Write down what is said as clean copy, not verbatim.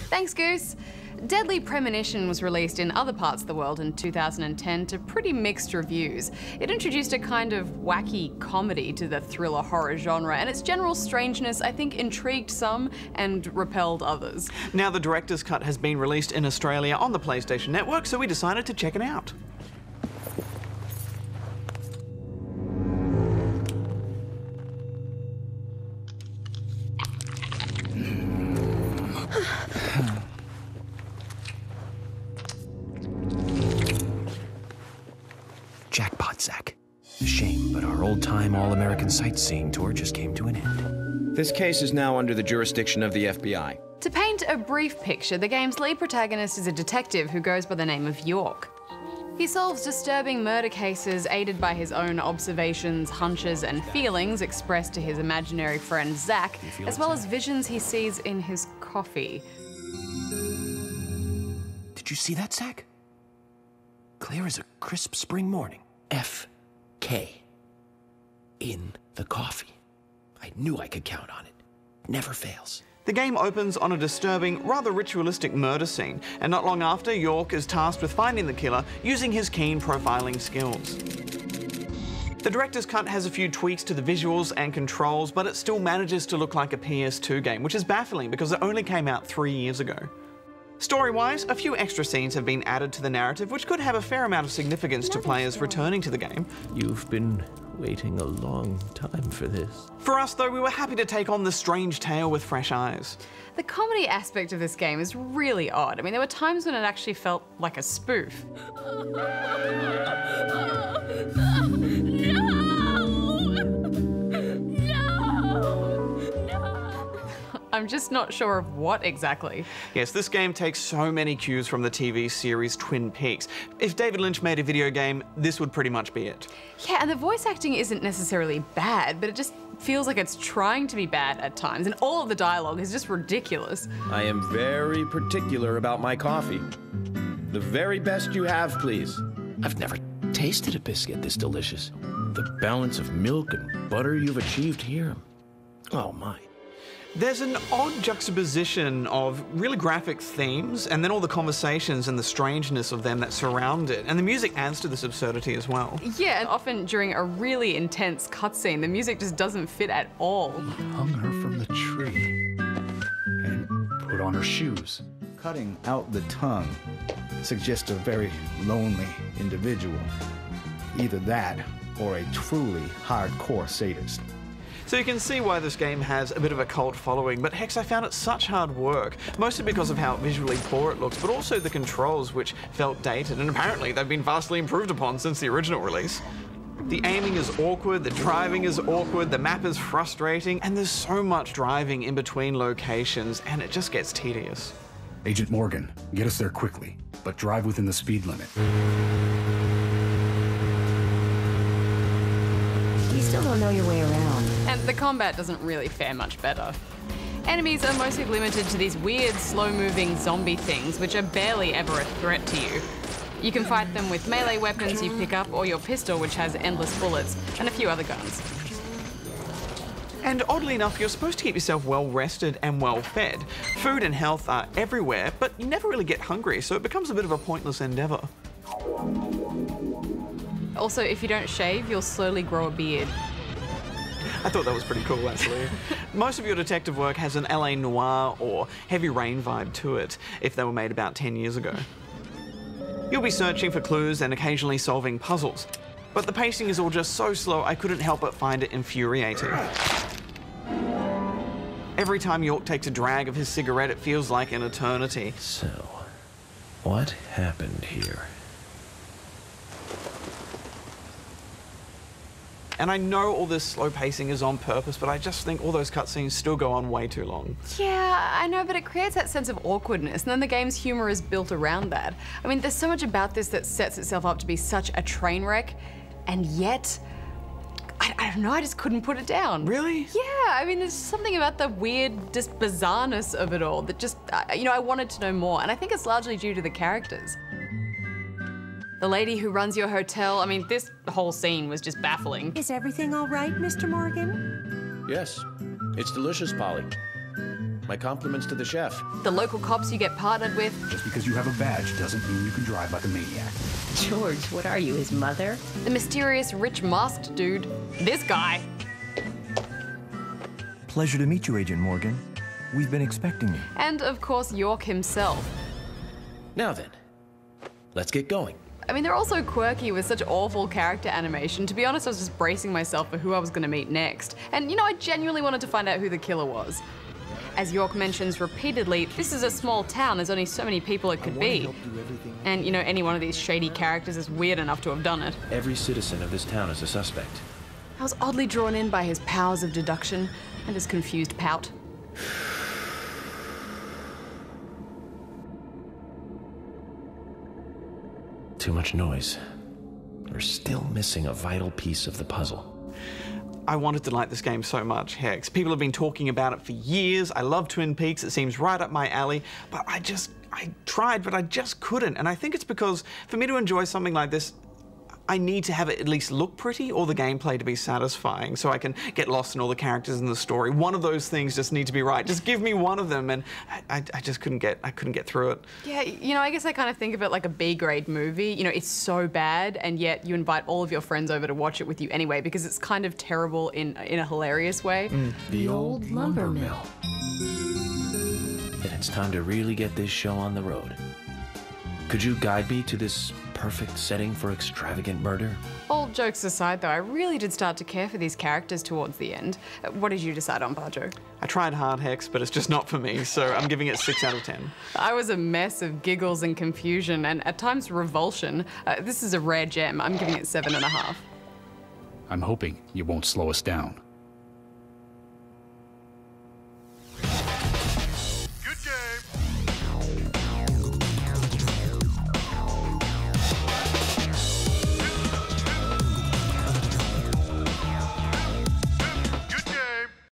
Thanks, Goose. Deadly Premonition was released in other parts of the world in 2010 to pretty mixed reviews. It introduced a kind of wacky comedy to the thriller horror genre, and its general strangeness, I think, intrigued some and repelled others. Now the director's cut has been released in Australia on the PlayStation Network, so we decided to check it out. Jackpot, Zach. A shame, but our old-time all-American sightseeing tour just came to an end. This case is now under the jurisdiction of the FBI. To paint a brief picture, the game's lead protagonist is a detective who goes by the name of York. He solves disturbing murder cases aided by his own observations, hunches, and feelings expressed to his imaginary friend Zach, as well as visions he sees in his coffee. Did you see that, Zach? Clear as a crisp spring morning. F.K. in the coffee. I knew I could count on it. Never fails. The game opens on a disturbing, rather ritualistic murder scene, and not long after, York is tasked with finding the killer using his keen profiling skills. The director's cut has a few tweaks to the visuals and controls, but it still manages to look like a PS2 game, which is baffling because it only came out 3 years ago. Story-wise, a few extra scenes have been added to the narrative, which could have a fair amount of significance to players returning to the game. You've been waiting a long time for this. For us, though, we were happy to take on this strange tale with fresh eyes. The comedy aspect of this game is really odd. I mean, there were times when it actually felt like a spoof. I'm just not sure of what exactly. Yes, this game takes so many cues from the TV series Twin Peaks. If David Lynch made a video game, this would pretty much be it. Yeah, and the voice acting isn't necessarily bad, but it just feels like it's trying to be bad at times, and all of the dialogue is just ridiculous. I am very particular about my coffee. The very best you have, please. I've never tasted a biscuit this delicious. The balance of milk and butter you've achieved here. Oh my. There's an odd juxtaposition of really graphic themes and then all the conversations and the strangeness of them that surround it. And the music adds to this absurdity as well. Yeah, and often during a really intense cutscene, the music just doesn't fit at all. Hung her from the tree and put on her shoes. Cutting out the tongue suggests a very lonely individual. Either that or a truly hardcore sadist. So you can see why this game has a bit of a cult following, but Hex, I found it such hard work, mostly because of how visually poor it looks, but also the controls, which felt dated, and apparently they've been vastly improved upon since the original release. The aiming is awkward, the driving is awkward, the map is frustrating, and there's so much driving in between locations, and it just gets tedious. Agent Morgan, get us there quickly, but drive within the speed limit. You still don't know your way around. And the combat doesn't really fare much better. Enemies are mostly limited to these weird, slow-moving zombie things, which are barely ever a threat to you. You can fight them with melee weapons you pick up, or your pistol, which has endless bullets, and a few other guns. And oddly enough, you're supposed to keep yourself well rested and well fed. Food and health are everywhere, but you never really get hungry, so it becomes a bit of a pointless endeavor. Also, if you don't shave, you'll slowly grow a beard. I thought that was pretty cool, actually. Most of your detective work has an LA noir or heavy rain vibe to it, if they were made about 10 years ago. You'll be searching for clues and occasionally solving puzzles, but the pacing is all just so slow I couldn't help but find it infuriating. Every time York takes a drag of his cigarette, it feels like an eternity. So, what happened here? And I know all this slow pacing is on purpose, but I just think all those cutscenes still go on way too long. Yeah, I know, but it creates that sense of awkwardness, and then the game's humor is built around that. I mean, there's so much about this that sets itself up to be such a train wreck, and yet, I don't know, I just couldn't put it down. Really? Yeah, I mean, there's something about the weird, just bizarreness of it all that just, you know, I wanted to know more, and I think it's largely due to the characters. The lady who runs your hotel, I mean, this whole scene was just baffling. Is everything all right, Mr. Morgan? Yes, it's delicious, Polly. My compliments to the chef. The local cops you get partnered with. Just because you have a badge doesn't mean you can drive like a maniac. George, what are you, his mother? The mysterious rich masked dude. This guy. Pleasure to meet you, Agent Morgan. We've been expecting you. And of course, York himself. Now then, let's get going. I mean, they're all so quirky with such awful character animation. To be honest, I was just bracing myself for who I was going to meet next. And you know, I genuinely wanted to find out who the killer was. As York mentions repeatedly, this is a small town, there's only so many people it could be. And you know, any one of these shady characters is weird enough to have done it. Every citizen of this town is a suspect. I was oddly drawn in by his powers of deduction and his confused pout. Too much noise. We're still missing a vital piece of the puzzle. I wanted to like this game so much, Hex. People have been talking about it for years. I love Twin Peaks. It seems right up my alley. But I tried, but I just couldn't. And I think it's because for me to enjoy something like this, I need to have it at least look pretty or the gameplay to be satisfying so I can get lost in all the characters in the story. One of those things just need to be right. Just give me one of them, and I just couldn't get through it. Yeah, you know, I guess I kind of think of it like a B-grade movie. You know, it's so bad, and yet you invite all of your friends over to watch it with you anyway because it's kind of terrible in a hilarious way. The old lumber mill. Then it's time to really get this show on the road. Could you guide me to this perfect setting for extravagant murder? All jokes aside, though, I really did start to care for these characters towards the end. What did you decide on, Bajo? I tried hard, Hex, but it's just not for me, so I'm giving it 6 out of 10. I was a mess of giggles and confusion, and at times revulsion. This is a rare gem. I'm giving it 7.5. I'm hoping you won't slow us down.